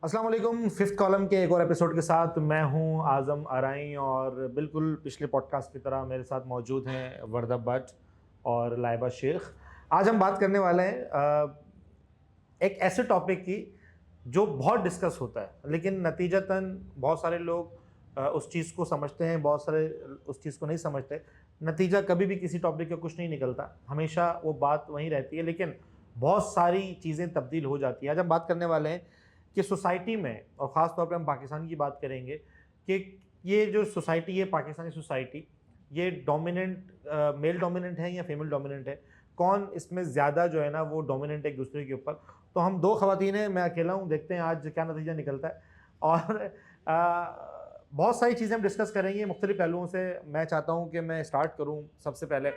अस्सलाम वालेकुम। Fifth column के एक और एपिसोड के साथ मैं हूं आज़म आराई और बिल्कुल पिछले पॉडकास्ट की तरह मेरे साथ मौजूद हैं वर्दा भट्ट और लाइबा शेख। आज हम बात करने वाले हैं एक ऐसे टॉपिक की जो बहुत डिस्कस होता है, लेकिन नतीजतन बहुत सारे लोग उस चीज़ को समझते हैं, बहुत सारे उस चीज़ को नहीं समझते। नतीजा कभी भी किसी टॉपिक का कुछ नहीं निकलता, हमेशा वो बात वहीं रहती है, लेकिन बहुत सारी चीज़ें तब्दील हो जाती है। आज हम बात करने वाले हैं कि सोसाइटी में, और ख़ास तौर पे हम पाकिस्तान की बात करेंगे कि ये जो सोसाइटी है, पाकिस्तानी सोसाइटी, ये डोमिनेंट मेल डोमिनेंट है या फीमेल डोमिनेंट है, कौन इसमें ज़्यादा जो है ना वो डोमिनेंट है एक दूसरे के ऊपर। तो हम दो ख़वातीन हैं, मैं अकेला हूँ, देखते हैं आज क्या नतीजा निकलता है। और बहुत सारी चीज़ें हम डिस्कस करेंगे मुख्तलिफ पहलुओं से। मैं चाहता हूँ कि मैं स्टार्ट करूँ सबसे पहले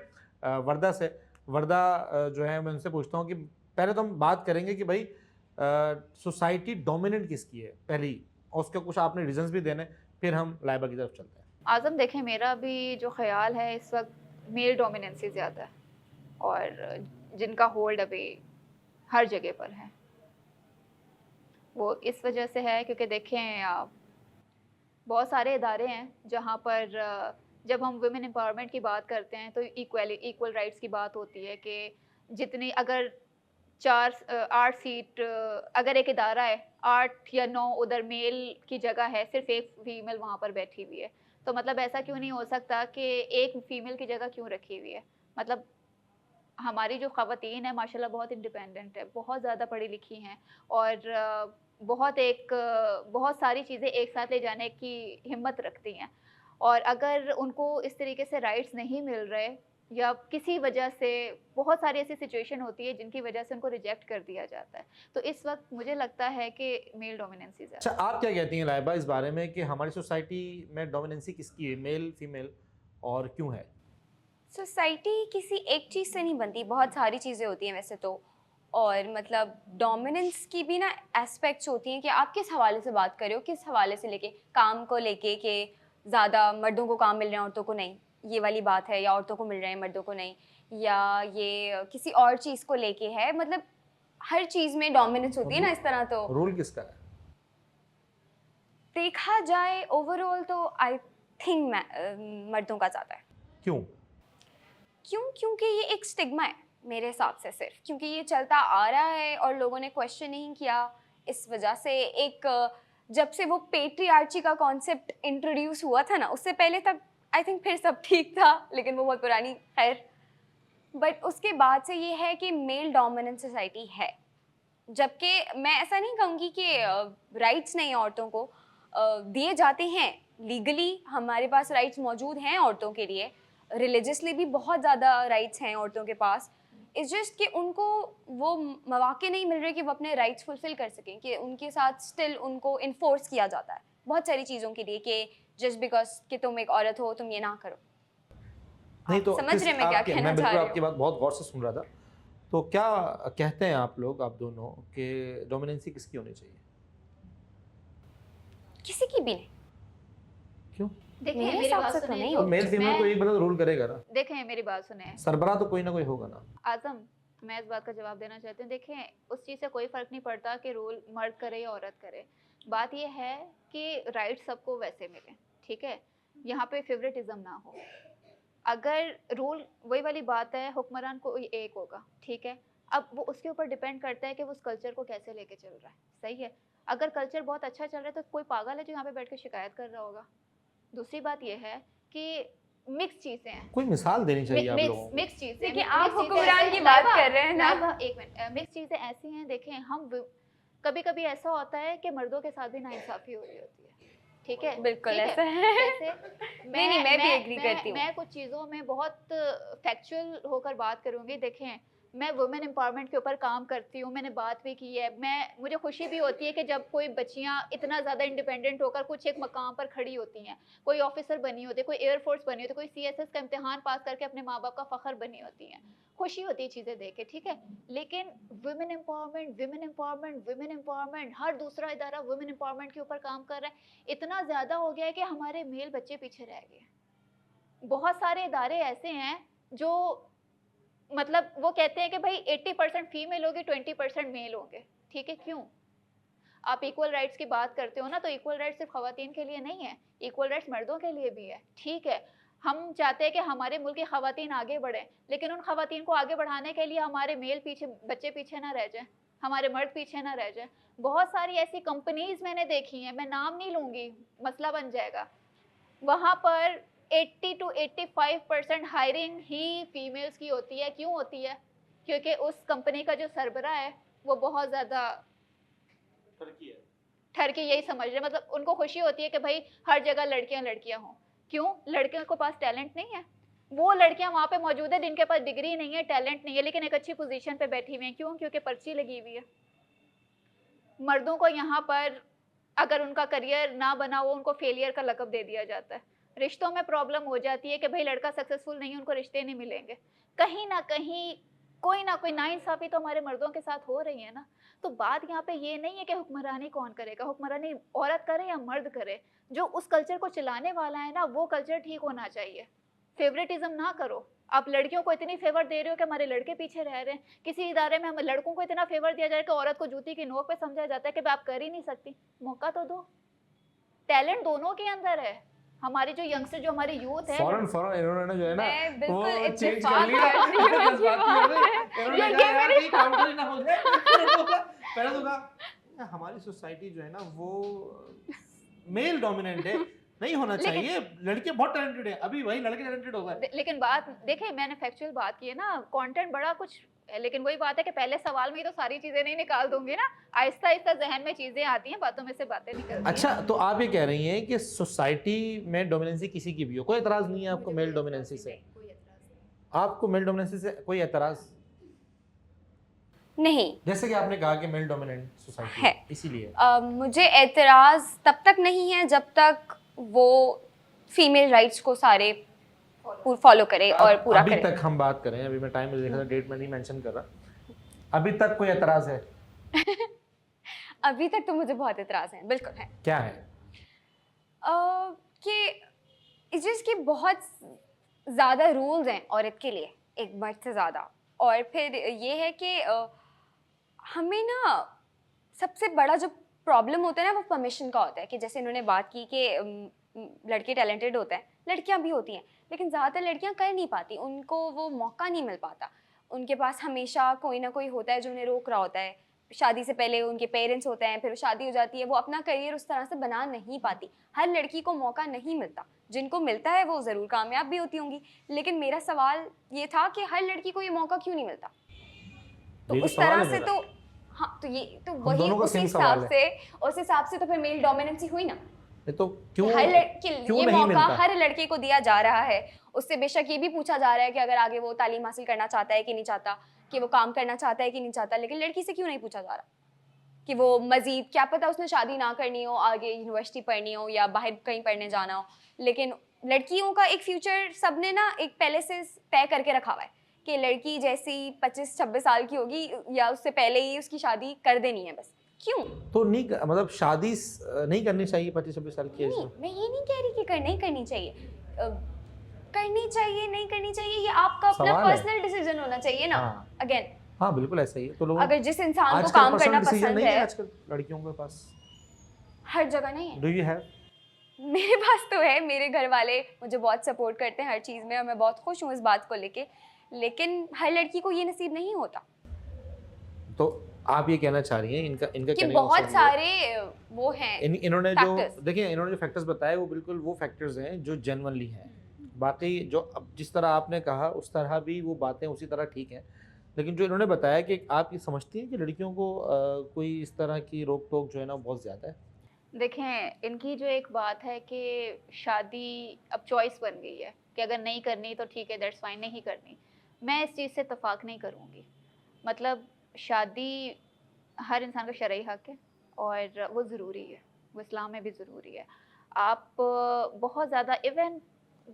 वर्दा से। वर्दा जो है मैं उनसे पूछता हूँ कि पहले तो हम बात करेंगे कि भाई सोसाइटी डोमिनेंट किसकी है पहली, और उसके कुछ आपने रीजंस भी देने, फिर हम लाइबा की तरफ चलते हैं। आज़म देखें, मेरा भी जो ख़्याल है इस वक्त मेल डोमिनेंसी ज़्यादा है और जिनका होल्ड अभी हर जगह पर है। वो इस वजह से है क्योंकि देखें बहुत सारे इदारे हैं जहाँ पर जब हम वुमेन एम्पावरमेंट की बात करते हैं तो इक्वल राइट्स की बात होती है कि जितनी अगर 8 सीट अगर एक इदारा है, 8 या 9 उधर मेल की जगह है, सिर्फ एक फीमेल वहाँ पर बैठी हुई है। तो मतलब ऐसा क्यों नहीं हो सकता कि एक फीमेल की जगह क्यों रखी हुई है? मतलब हमारी जो ख़वातीन है माशाल्लाह बहुत इंडिपेंडेंट है, बहुत ज़्यादा पढ़ी लिखी हैं और बहुत सारी चीज़ें एक साथ ले जाने की हिम्मत रखती हैं। और अगर उनको इस तरीके से राइट्स नहीं मिल रहे या किसी वजह से बहुत सारी ऐसी सिचुएशन होती है जिनकी वजह से उनको रिजेक्ट कर दिया जाता है। तो इस वक़्त मुझे लगता है कि मेल डोमिनेंसी अच्छा, ज़्यादा है। आप क्या कहती हैं लाइबा इस बारे में कि हमारी सोसाइटी में डोमिनेंसी किसकी है, मेल फीमेल, और क्यों है? सोसाइटी किसी एक चीज़ से नहीं बनती, बहुत सारी चीज़ें होती हैं वैसे तो। और मतलब डोमिनेंस की भी ना एस्पेक्ट्स होती हैं कि आप किस हवाले से बात कर रहे हो, किस हवाले से लेके, काम को लेके कि ज़्यादा मर्दों को काम मिल रहे हैं औरतों को नहीं, ये वाली बात है, या औरतों को मिल रहे हैं मर्दों को नहीं, या ये किसी और चीज़ को लेके है। मतलब हर चीज़ में डोमिनेंस होती है ना इस तरह। तो रूल किसका है? देखा जाए ओवरऑल तो आई थिंक मर्दों का ज़्यादा है। क्यों? क्यों? क्योंकि ये एक स्टिग्मा है मेरे हिसाब से, सिर्फ क्योंकि ये चलता आ रहा है और लोगों ने क्वेश्चन नहीं किया। इस वजह से एक जब से वो पेट्रियार्ची का कॉन्सेप्ट इंट्रोड्यूस हुआ था ना, उससे पहले तक आई थिंक फिर सब ठीक था, लेकिन वो बहुत पुरानी खैर। बट उसके बाद से ये है कि मेल डोमिनेंट सोसाइटी है। जबकि मैं ऐसा नहीं कहूँगी कि राइट्स नहीं औरतों को दिए जाते हैं। लीगली हमारे पास राइट्स मौजूद हैं औरतों के लिए, रिलीजियसली भी बहुत ज़्यादा राइट्स हैं औरतों के पास। इट्स जस्ट कि उनको वो मौके नहीं मिल रहे कि वो अपने राइट्स फुलफिल कर सकें, कि उनके साथ स्टिल उनको इन्फोर्स किया जाता है बहुत सारी चीज़ों के लिए कि जस्ट बिकॉज कि तुम एक औरत हो तुम ये ना करो। नहीं आप तो समझ किस रहे मैं क्या आपके, कहना मैं चाह बिल्कुल रही आपकी हूँ? बात बहुत गौर से सुन रहा था। तो क्या कहते हैं आप लोग, आप दोनों, कि डोमिनेंसी किसकी होनी चाहिए? किसी की भी नहीं, क्यों? देखें मेरे मेरी हिसाब बात से तो सुनें नहीं तो तो होनी मेल चाहिए। फीमेल तो मैं एक बंदा रूल करेगा ना, देखें मेरी बात सुनें। सरबराह तो कोई ना कोई होगा ना। आज़म, मैं इस बात का जवाब देना चाहती हूँ। देखें, उस चीज़ से कोई फ़र्क नहीं पड़ता कि रूल मर्द करे या औरत करे। बात ये है कि राइट सबको वैसे मिलें, ठीक है? यहाँ पे फ़ेवरेटिज़्म ना हो। अगर रूल वही वाली बात है, हुक्मरान कोई एक होगा, ठीक है? अब वो उसके ऊपर डिपेंड करता है कि वो उस कल्चर को कैसे लेके चल रहा है, सही है? अगर कल्चर बहुत अच्छा चल रहा है तो कोई पागल है जो यहाँ पे बैठ के शिकायत कर रहा होगा। दूसरी बात ये है कि मिक्स चीज़ें हैं। कोई मिसाल देनी चाहिए आप लोगों मिक्स को। मिक्स चीज़ें देखिए मिक्स आप चीज़ें हुक्मरान ऐसे की बात लाइबा कर रहे हैं ना। लाइबा एक मिनट, मिक्स चीज़ें ऐसी हैं। देखें, हम कभी-कभी ऐसा होता है कि मर्दों के साथ भी नाइंसाफ़ी हो रही होती है, ठीक है? बिल्कुल ठीक है? ऐसा है। कैसे? नहीं, नहीं, मैं भी मैं एग्री मैं करती हूँ। मैं कुछ चीज़ों में बहुत फैक्चुअल होकर बात करूँगी। देखें, मैं वुमेन एम्पावरमेंट के ऊपर काम करती हूँ, मैंने बात भी की है। मुझे खुशी भी होती है कि जब कोई बच्चियाँ इतना ज़्यादा इंडिपेंडेंट होकर कुछ एक मकाम पर खड़ी होती हैं। कोई ऑफिसर बनी होती है, कोई एयर फोर्स बनी होती है, कोई सीएसएस का इम्तिहान पास करके अपने माँ-बाप का फ़ख्र बनी होती हैं। खुशी होती है चीज़ें देख के, ठीक है? लेकिन women empowerment, women empowerment, women empowerment, हर दूसरा इदारा वुमेन एम्पावरमेंट के ऊपर काम कर रहा है। इतना ज़्यादा हो गया है कि हमारे मेल बच्चे पीछे रह गए हैं। बहुत सारे इदारे ऐसे हैं जो मतलब वो कहते हैं कि भाई 80% फीमेल होगी, 20% मेल होंगे, ठीक है? क्यों? आप इक्वल राइट्स की बात करते हो ना, तो इक्वल राइट्स सिर्फ खवातीन के लिए नहीं है, इक्वल राइट्स मर्दों के लिए भी है। ठीक है, हम चाहते हैं कि हमारे मुल्क की खवातीन आगे बढ़ें, लेकिन उन खवातीन को आगे बढ़ाने के लिए हमारे मेल पीछे, बच्चे पीछे ना रह जाएं, हमारे मर्द पीछे ना रह जाएं। बहुत सारी ऐसी कंपनीज मैंने देखी हैं, मैं नाम नहीं लूँगी, मसला बन जाएगा, वहाँ पर 80 to 85% हायरिंग ही फीमेल्स की होती है। क्यों होती है? क्योंकि उस कंपनी का जो सरबराह है वो बहुत ज़्यादा ठरकी यही समझ रहे, मतलब उनको खुशी होती है कि भाई हर जगह लड़कियां लड़कियां हों। क्यों? लड़कियों के पास टैलेंट नहीं है, वो लड़कियां वहाँ पे मौजूद है जिनके पास डिग्री नहीं है, टैलेंट नहीं है, लेकिन एक अच्छी पोजीशन पे बैठी हुई हैं। क्यों? क्योंकि पर्ची लगी हुई है। मर्दों को यहाँ पर अगर उनका करियर ना बना हो, उनको फेलियर का लक़ब दे दिया जाता है। रिश्तों में प्रॉब्लम हो जाती है कि भाई लड़का सक्सेसफुल नहीं है, उनको रिश्ते नहीं मिलेंगे। कहीं ना कहीं कोई ना कोई नाइंसाफ़ी तो हमारे मर्दों के साथ हो रही है ना। तो बात यहाँ पे ये नहीं है कि हुक्मरानी कौन करेगा, हुक्मरानी औरत करे या मर्द करे, जो उस कल्चर को चलाने वाला है ना, वो कल्चर ठीक होना चाहिए। फेवरेटिज्म ना करो। आप लड़कियों को इतनी फेवर दे रहे हो कि हमारे लड़के पीछे रह रहे हैं। किसी इदारे में हम लड़कों को इतना फेवर दिया जाए कि औरत को जूती की नोक पे समझा जाता है कि आप कर ही नहीं सकती। मौका तो दो। टैलेंट दोनों के अंदर है। हमारी जो यंगस्टर, जो हमारी यूथ है, फौरन इन्होंने जो है ना मैं बिल्कुल वो चेंज कर इत्तेफाक लिया। करती हूँ बस ये बात ही हो गई। बात। इन्होंने ये कहा यार मेरी कहीं काउंटर ही ना हो जाए। पहले तो कहा हमारी सोसाइटी जो है ना वो मेल डोमिनेंट है, नहीं होना चाहिए, लड़के बहुत टैलेंटेड है, अभी वही लड़के टैलेंटेड हो गए। लेकिन बात देखिए, मैंने फैक्चुअल बात की है ना, कंटेंट बड़ा कुछ है, लेकिन वही बात है कि पहले सवाल में ही तो सारी चीजें नहीं निकाल दूंगी ना, आहिस्ता आहिस्ता जहन में चीजें आती हैं, बातों में से बातें निकलती हैं। अच्छा, तो आप ये कह रही हैं कि सोसाइटी में डोमिनेंसी किसी की भी हो, कोई एतराज नहीं है आपको मेल डोमिनेंसी से? आपको मेल डोमिनेंसी से कोई एतराज नहीं, जैसे कि आपने कहा कि मेल डोमिनेंट सोसाइटी है। इसीलिए मुझे एतराज़ तब तक नहीं है जब तक वो फीमेल राइट्स को सारे फॉलो करे और पूरा अभी करे। तक हम बात करें, अभी मैं टाइम में देखा था, डेट में नहीं मेंशन कर रहा, अभी तक कोई एतराज है? अभी तक तो मुझे बहुत एतराज़ हैं, बिल्कुल है। क्या है? कि इस चीज़ की बहुत ज़्यादा रूल्स हैं औरत के लिए, एक मर्द से ज़्यादा। और फिर ये है कि हमें ना सबसे बड़ा जो प्रॉब्लम होता है ना, वो परमिशन का होता है। कि जैसे इन्होंने बात की कि लड़के टैलेंटेड होते हैं, लड़कियां भी होती हैं, लेकिन ज़्यादातर लड़कियां कर नहीं पाती, उनको वो मौका नहीं मिल पाता। उनके पास हमेशा कोई ना कोई होता है जो उन्हें रोक रहा होता है। शादी से पहले उनके पेरेंट्स होते हैं, फिर शादी हो जाती है, वो अपना करियर उस तरह से बना नहीं पाती। हर लड़की को मौका नहीं मिलता, जिनको मिलता है वो ज़रूर कामयाब भी होती होंगी। लेकिन मेरा सवाल ये था कि हर लड़की को ये मौका क्यों नहीं मिलता? तो उस तरह से तो हाँ, तो ये तो वही उस हिसाब से तो फिर मेल डोमिनेंसी हुई ना। तो क्यों हर लड़की क्यों ये नहीं मौका मिलता? हर लड़के को दिया जा रहा है। उससे बेशक ये भी पूछा जा रहा है कि अगर आगे वो तालीम हासिल करना चाहता है कि नहीं चाहता, कि वो काम करना चाहता है कि नहीं चाहता, लेकिन लड़की से क्यों नहीं पूछा जा रहा कि वो मजीद, क्या पता उसने शादी ना करनी हो, आगे यूनिवर्सिटी पढ़नी हो या बाहर कहीं पढ़ने जाना हो। लेकिन लड़कियों का एक फ्यूचर सबने ना एक पहले से तय करके रखा हुआ है कि लड़की जैसी 25-26 साल की होगी या उससे पहले ही उसकी शादी कर देनी है। बस क्यों? तो नहीं, मतलब शादी नहीं करनी चाहिए 25-26 साल की एज नहीं, में? मैं ये नहीं कह रही कि नहीं करनी चाहिए, करनी चाहिए नहीं करनी चाहिए, ये आपका अपना सवाल है। पर्सनल डिसीजन होना चाहिए ना। हाँ। अगेन हाँ बिल्कुल ऐसा ही है। तो लोग अगर जिस इंसान को आजकल काम personal करना decision पसंद नहीं है है, आजकल लड़कियों के पास? हर जगह नहीं है। Do you have? मेरे पास तो है, मेरे घर वाले मुझे बहुत सपोर्ट करते हैं हर चीज़ में और मैं बहुत खुश हूँ इस बात को लेके। लेकिन हर लड़की को ये नसीब नहीं होता। तो आप ये कहना चाह रही हैं, इनका कि कहने का बहुत मकसद ये है, सारे वो हैं इन्होंने जो factors। देखिए इन्होंने जो फैक्टर्स बताए वो बिल्कुल वो फैक्टर्स हैं जो जेन्युइनली हैं। बाकी जो अब जिस तरह आपने कहा उस तरह भी वो बातें उसी तरह ठीक हैं, लेकिन जो इन्होंने बताया कि आप ये समझती हैं कि लड़कियों को कोई इस तरह की रोक टोक जो है ना बहुत ज़्यादा है? देखें, इनकी जो एक बात है कि शादी अब चॉइस बन गई है कि अगर नहीं करनी तो ठीक है, दैट्स फाइन, नहीं करनी। मैं इस चीज़ से इत्तेफाक नहीं करूँगी। मतलब शादी हर इंसान का शरई हक है और वो ज़रूरी है, वो इस्लाम में भी ज़रूरी है। आप बहुत ज़्यादा इवन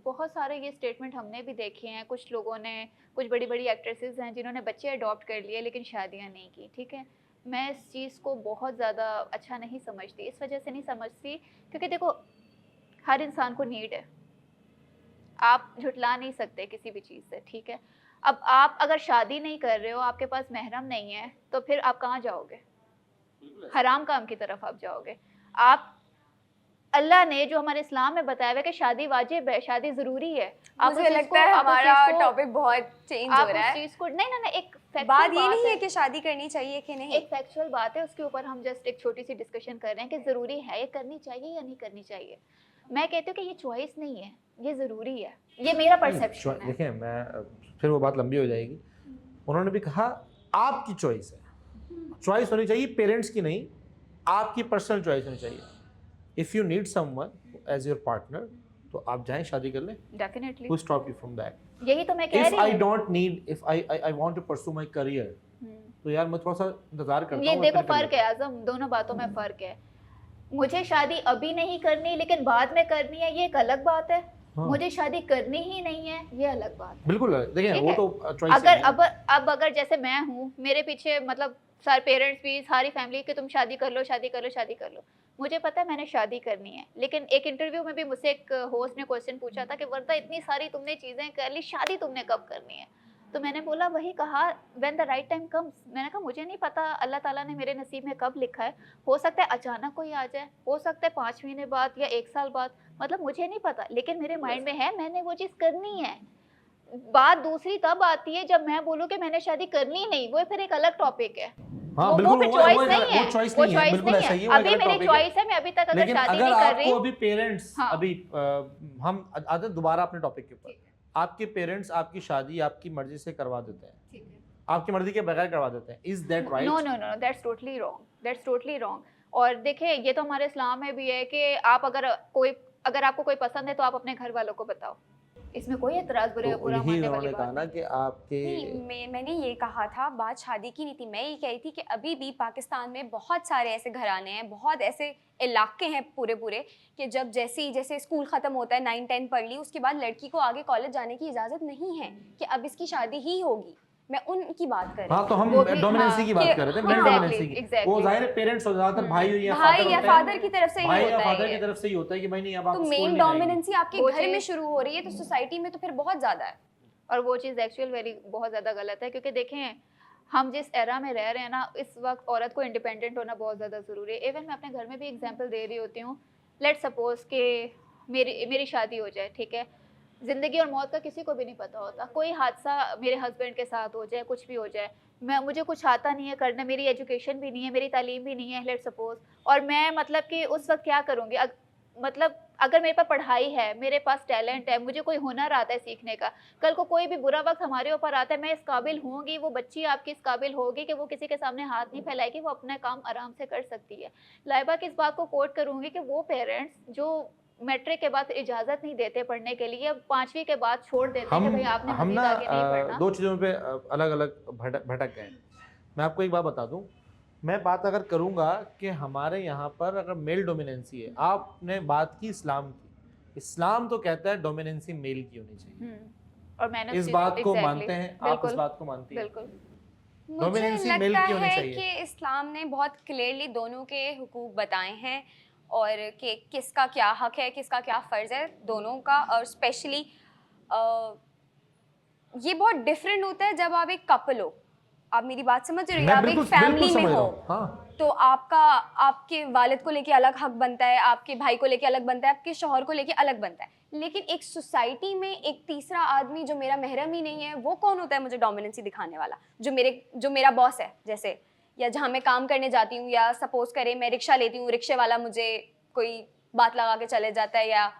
बहुत सारे ये स्टेटमेंट हमने भी देखे हैं, कुछ लोगों ने, कुछ बड़ी बड़ी एक्ट्रेसेस हैं जिन्होंने बच्चे अडॉप्ट कर लिए लेकिन शादियां नहीं की। ठीक है, मैं इस चीज़ को बहुत ज़्यादा अच्छा नहीं समझती। इस वजह से नहीं समझती क्योंकि देखो, हर इंसान को नीड है, आप झुटला नहीं सकते किसी भी चीज़ से। ठीक है, अब आप अगर शादी नहीं कर रहे हो, आपके पास महरम नहीं है, तो फिर आप कहाँ जाओगे? हराम काम की तरफ आप जाओगे। आप अल्लाह ने जो हमारे इस्लाम में बताया हुआ है कि शादी वाजिब है, शादी ज़रूरी है। आप मुझे लगता है हमारा टॉपिक बहुत चेंज हो रहा है। आप उस चीज़ को नहीं, एक बात ये नहीं है कि शादी करनी चाहिए कि नहीं, एक फैक्चुअल बात है, उसके ऊपर हम जस्ट एक छोटी सी डिस्कशन कर रहे हैं कि ज़रूरी है, ये करनी चाहिए या नहीं करनी चाहिए। मैं कहती हूँ कि ये चॉइस नहीं है, ये ज़रूरी है, ये मेरा परसेप्शन है। देखिए, मैं फिर वो बात लंबी हो जाएगी। उन्होंने भी कहा आपकी चॉइस है, चॉइस होनी चाहिए पेरेंट्स की नहीं, आपकी पर्सनल चॉइस होनी चाहिए। If you need someone as your partner तो आप जाएं, शादी कर लें। Definitely. Who stop you from that? यही तो मैं कह रही इफ हूँ। I don't need, if I want to pursue my career, तो यार मैं थोड़ा सा इंतजार करता हूँ। ये देखो फर्क है आजम, दोनों बातों में फर्क है। मुझे शादी अभी नहीं करनी लेकिन बाद में करनी है, ये एक अलग बात है। हाँ। मुझे शादी करनी ही नहीं है, ये अलग बात है। बिल्कुल, देखिए वो तो चॉइस अगर अब अगर जैसे मैं हूँ, मेरे पीछे मतलब सारे पेरेंट्स भी, सारी फैमिली कि तुम शादी कर लो, शादी कर लो, शादी कर लो। मुझे पता है मैंने शादी करनी है, लेकिन एक इंटरव्यू में भी मुझसे एक होस्ट ने क्वेश्चन पूछा था कि वर्दा इतनी सारी तुमने चीज़ें कर ली, शादी तुमने कब करनी है? तो मैंने बोला वही कहा, when the right time comes. मैंने कहा मुझे नहीं पता अल्लाह ताला ने मेरे नसीब में कब लिखा है, हो सकता है अचानक कोई आ जाए, हो सकता है 5 महीने बाद या 1 साल बाद, मतलब मुझे नहीं पता, लेकिन मेरे माइंड में है मैंने वो चीज़ करनी है। बात दूसरी तब आती है जब मैं बोलूँ कि मैंने शादी करनी नहीं, वो फिर एक अलग टॉपिक है। हाँ, वो फिर चॉइस नहीं है, वो चॉइस वो नहीं है, चॉइस बिल्कुल नहीं ऐसा ही है। है, अभी मेरी चॉइस है, मैं अभी तक अगर शादी नहीं कर रही। अभी पेरेंट्स, हाँ। अभी हम आते दोबारा अपने टॉपिक के ऊपर। आपके पेरेंट्स आपकी शादी आपकी मर्जी से करवा देते हैं, आपकी मर्जी के बगैर करवा देते हैं, is that right? No no no, that's totally wrong, that's totally wrong. और देखिए ये तो हमारे इस्लाम में भी है कि आप अगर आपको कोई पसंद है तो आप अपने घर वालों को बताओ, इसमें कोई एतराज बुरा मानने वाली बात नहीं। कि आपके नहीं, मैंने ये कहा था, बात शादी की नहीं थी। मैं ये कह रही थी कि अभी भी पाकिस्तान में बहुत सारे ऐसे घराने हैं, बहुत ऐसे इलाके हैं पूरे कि जब जैसे स्कूल ख़त्म होता है, 9-10 पढ़ ली, उसके बाद लड़की को आगे कॉलेज जाने की इजाज़त नहीं है कि अब इसकी शादी ही होगी। मैं उनकी बात कर रही हूँ। हाँ, तो हम डोमिनेंसी की बात कर रहे थे, मेल डोमिनेंसी की। वो जाहिर है पेरेंट्स और ज्यादातर भाई या फादर की तरफ से ही होता है, फादर की तरफ से ही होता है कि भाई नहीं अब आप तो मेल डोमिनेंसी आपके घर में शुरू हो रही है तो सोसाइटी में तो फिर बहुत ज्यादा है। और वो चीज़ एक्चुअल बहुत ज़्यादा गलत है, क्योंकि देखें हम जिस एरा में रह रहे हैं ना, इस वक्त औरत को इंडिपेंडेंट होना बहुत ज़्यादा ज़रूरी है। इवन मैं अपने घर में भी एग्जांपल दे रही होती हूँ। लेट्स सपोज कि मेरी शादी हो जाए, ठीक है, ज़िंदगी और मौत का किसी को भी नहीं पता होता। कोई हादसा मेरे हस्बैंड के साथ हो जाए, कुछ भी हो जाए, मुझे कुछ आता नहीं है करना, मेरी एजुकेशन भी नहीं है, मेरी तालीम भी नहीं है, लेट्स सपोज, और मैं मतलब कि उस वक्त क्या करूँगी? मतलब अगर मेरे पास पढ़ाई है, मेरे पास टैलेंट है, मुझे कोई हुनर आता है सीखने का, कल को कोई भी बुरा वक्त हमारे ऊपर आता है, मैं इस काबिल होंगी, वो बच्ची आपकी इस काबिल होगी कि वो किसी के सामने हाथ नहीं फैलाएगी, वो अपना काम आराम से कर सकती है। लाइबा की इस बात को कोट करूँगी कि वो पेरेंट्स जो मैट्रिक के बाद इजाज़त नहीं देते पढ़ने के लिए, 5वीं के बाद छोड़ देते हैं कि भाई आपने मज़ीद आगे नहीं पढ़ना। दो चीज़ों पे अलग-अलग भटक गए। मैं आपको एक बात बता दूं, मैं बात अगर करूंगा कि हमारे यहाँ पर अगर मेल डोमिनेंसी है, आपने बात की इस्लाम की, इस्लाम तो कहता है डोमिनेंसी मेल की होनी चाहिए, और मैंने इस बात को मानते हैं, आप इस बात को मानती हैं? बिल्कुल। मुझे लगता है कि इस्लाम ने बहुत क्लियरली दोनों के हुकूक बताए हैं और कि किसका क्या हक है, किसका क्या फ़र्ज़ है दोनों का। और स्पेशली ये बहुत डिफरेंट होता है जब आप एक कपल हो। आप मेरी बात समझ रहे हो? आप एक फैमिली में हो, हाँ। तो आपके वालिद को लेके अलग हक बनता है, आपके भाई को लेके अलग बनता है, आपके शौहर को लेके अलग बनता है। लेकिन एक सोसाइटी में एक तीसरा आदमी जो मेरा महरम ही नहीं है, वो कौन होता है मुझे डोमिनेंसी दिखाने वाला? जो मेरा बॉस है जैसे, या जहाँ मैं काम करने जाती हूँ, या सपोज करें मैं रिक्शा लेती हूँ, रिक्शे वाला मुझे कोई बात लगा के चले जाता है, या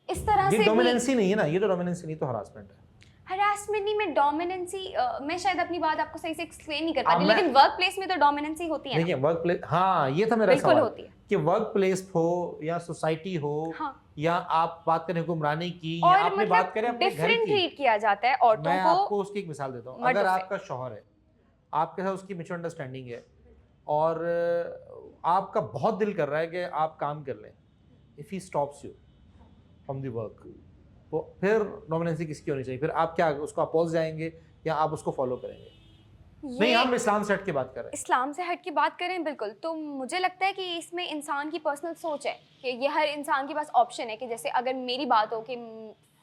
इस तरह से। डोमिनेंसी नहीं है ना, ये तो डोमिनेंसी नहीं, तो हरासमेंट है। हरासमेंट नहीं, मैं डोमिनेंसी, मैं शायद अपनी बात आपको सही से एक्सप्लेन नहीं कर पाती, लेकिन वर्क प्लेस में तो डोमिनेंसी होती है। देखिए वर्क प्लेस, हाँ ये था मेरा सवाल, होती है कि वर्क प्लेस हो या सोसाइटी हो, हाँ। या आप बात करें हुक्मरानी की, या आपने बात करें अपने घर की, डिफरेंट ट्रीट किया जाता है औरतों को। मैं आपको उसकी एक मिसाल देता हूँ। अगर आपका शौहर है, आपके साथ उसकी म्यूचुअल अंडरस्टैंडिंग है और आपका बहुत दिल कर रहा है कि आप काम कर लें, if he stops you from the work, तो फिर डोमिनेंसी किसकी होनी चाहिए? फिर आप क्या उसको अपोज जाएंगे या आप उसको फॉलो करेंगे? नहीं, हम इस्लाम से हट के बात कर रहे हैं। इस्लाम से हट के बात करें, बिल्कुल। तो मुझे लगता है कि इसमें इंसान की पर्सनल सोच है कि ये हर इंसान के पास ऑप्शन है कि जैसे अगर मेरी बात हो कि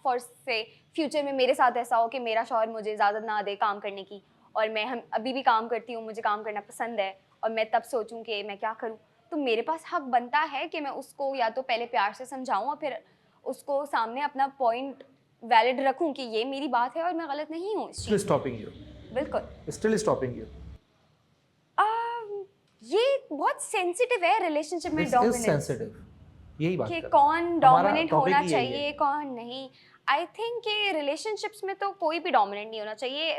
फॉर से फ्यूचर में मेरे साथ ऐसा हो कि मेरा शौहर मुझे इजाज़त ना दे काम करने की, और हम अभी भी काम करती हूँ, मुझे काम करना पसंद है, और मैं तब सोचूं कि मैं क्या करूं, तो मेरे पास हक बनता है कि मैं उसको या तो पहले प्यार से समझाऊं और फिर उसको सामने अपना पॉइंट वैलिड रखूं कि ये मेरी बात है और मैं गलत नहीं हूँ इस स्टिल चीज़ स्टॉपिंग यू, में। बिल्कुल। Still stopping you. ये बहुत सेंसिटिव है रिलेशनशिप में दिस इज डोमिनेंस, सेंसिटिव, यही बात कि कर रहे हैं। कौन हमारा डोमिनेंट topic होना ही यही है। चाहिए कौन नहीं। आई थिंक कि रिलेशनशिप्स में तो कोई भी डोमिनेंट नहीं होना चाहिए।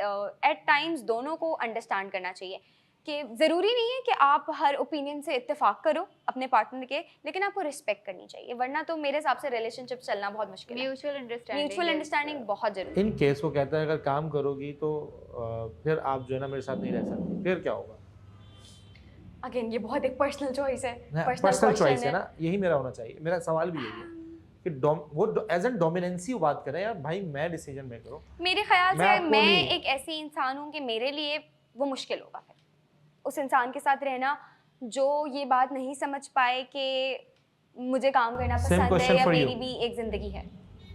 एट टाइम्स दोनों को अंडरस्टैंड करना चाहिए कि ज़रूरी नहीं है कि आप हर ओपिनियन से इत्तेफाक करो अपने पार्टनर के, लेकिन आपको रिस्पेक्ट करनी चाहिए, वरना तो मेरे हिसाब से रिलेशनशिप चलना बहुत मुश्किल है। म्यूचुअल अंडरस्टैंडिंग, म्यूचुअल अंडरस्टैंडिंग बहुत जरूरी है। इन केस वो कहता है अगर काम करोगी तो फिर आप जो है ना मेरे साथ नहीं रह सकती, फिर क्या होगा? अगेन ये बहुत एक पर्सनल चॉइस है, पर्सनल चॉइस है ना, यही मेरा होना चाहिए। मेरा सवाल भी यही है कि वो एज एन डोमिनेंसी बात करें यार, भाई मैं डिसीजन मेकर हूँ। मेरे ख्याल मैं से आपको मैं नहीं- एक ऐसी इंसान हूँ कि मेरे लिए वो मुश्किल होगा फिर उस इंसान के साथ रहना जो ये बात नहीं समझ पाए कि मुझे काम करना Same पसंद है question या for you. मेरी भी एक जिंदगी है।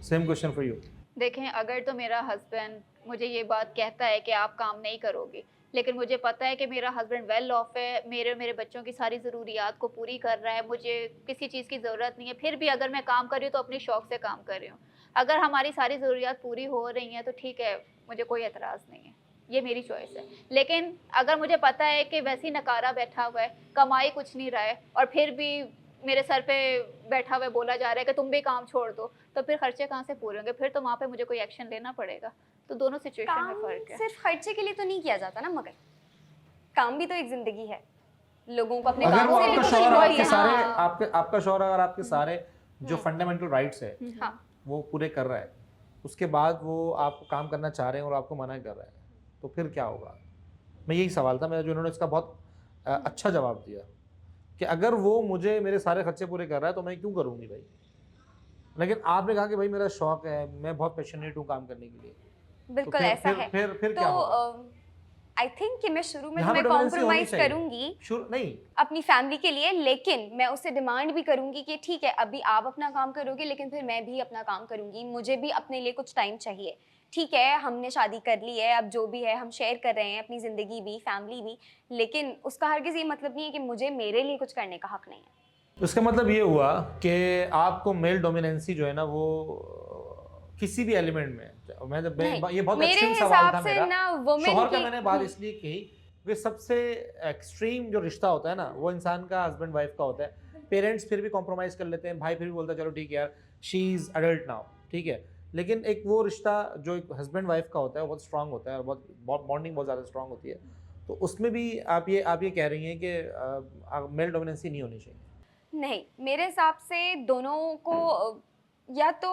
Same question for you. देखें, अगर तो मेरा हस्बैंड मुझे ये बात कहता है कि आप काम नहीं करोगे, लेकिन मुझे पता है कि मेरा हस्बैंड वेल ऑफ है, मेरे बच्चों की सारी ज़रूरियात को पूरी कर रहा है, मुझे किसी चीज़ की ज़रूरत नहीं है, फिर भी अगर मैं काम कर रही हूँ तो अपने शौक़ से काम कर रही हूँ। अगर हमारी सारी ज़रूरियात पूरी हो रही हैं तो ठीक है, मुझे कोई एतराज़ नहीं है, ये मेरी चॉइस है। लेकिन अगर मुझे पता है कि वैसे ही नकारा बैठा हुआ है, कमाई कुछ नहीं रहा है और फिर भी मेरे सर पे बैठा हुआ बोला जा रहा है कि तुम भी काम छोड़ दो, तो फिर खर्चे कहाँ से पूरे होंगे? फिर तो वहाँ पे मुझे कोई एक्शन लेना पड़ेगा। तो दोनों सिचुएशन में काम फ़र्क है। सिर्फ खर्चे के लिए तो नहीं किया जाता ना, मगर काम भी तो एक जिंदगी है, लोगों को अपने अगर काम वो से भी आपका तो शौहर खुशी आपके मिलती है। सारे हाँ। आपका शौहर अगर आपके सारे जो फंडामेंटल राइट्स है हाँ, वो पूरे कर रहा है, उसके बाद वो आप काम करना चाह रहे हैं और आपको मना कर रहा है, तो फिर क्या होगा? मैं यही सवाल था मेरा, जो उन्होंने इसका बहुत अच्छा जवाब दिया कि अगर वो मुझे मेरे सारे खर्चे पूरे कर रहा है तो मैं क्यों करूँगी भाई। लेकिन आपने कहा कि भाई मेरा शौक है, मैं बहुत पैशनेट हूँ काम करने के लिए, बिल्कुल फिर- ऐसा फिर- है। फिर तो क्या होगा? आई थिंक कि मैं शुरू में यहाँ पे तुम्हें dominancy होनी कॉम्प्रोमाइज चाहिए। करूंगी नहीं, अपनी फैमिली के लिए, लेकिन मैं उससे डिमांड भी करूंगी कि ठीक है अभी आप अपना काम करोगे लेकिन फिर मैं भी अपना काम करूंगी, मुझे भी अपने लिए कुछ टाइम चाहिए। ठीक है हमने शादी कर ली है, अब जो भी है हम शेयर कर रहे हैं, अपनी ज़िंदगी भी फैमिली भी, लेकिन उसका हरगिज़ ये मतलब नहीं है कि मुझे मेरे लिए कुछ करने का हक नहीं है। इसका मतलब ये हुआ कि आपको मेल डोमिनेंसी जो है ना वो किसी भी एलिमेंट में, मैं जब नहीं, ये बहुत मेरे एक्सट्रीम सवाल हिसाब था से मेरा, ना वुमेन शौहर का की मैंने बात इसलिए की कि सबसे एक्सट्रीम जो रिश्ता होता है ना वो इंसान का हस्बैंड वाइफ का होता है। पेरेंट्स फिर भी कॉम्प्रोमाइज कर लेते हैं, भाई फिर भी बोलता है चलो ठीक है यार शी इज अडल्ट नाउ, ठीक है। लेकिन एक वो रिश्ता जो एक हस्बैंड वाइफ का होता है वो बहुत स्ट्रांग होता है और बहुत बॉन्डिंग बहुत ज़्यादा स्ट्रांग होती है, तो उसमें भी आप ये कह रही हैं कि मेल डोमिनेंसी नहीं होनी चाहिए। नहीं, मेरे हिसाब से दोनों को या तो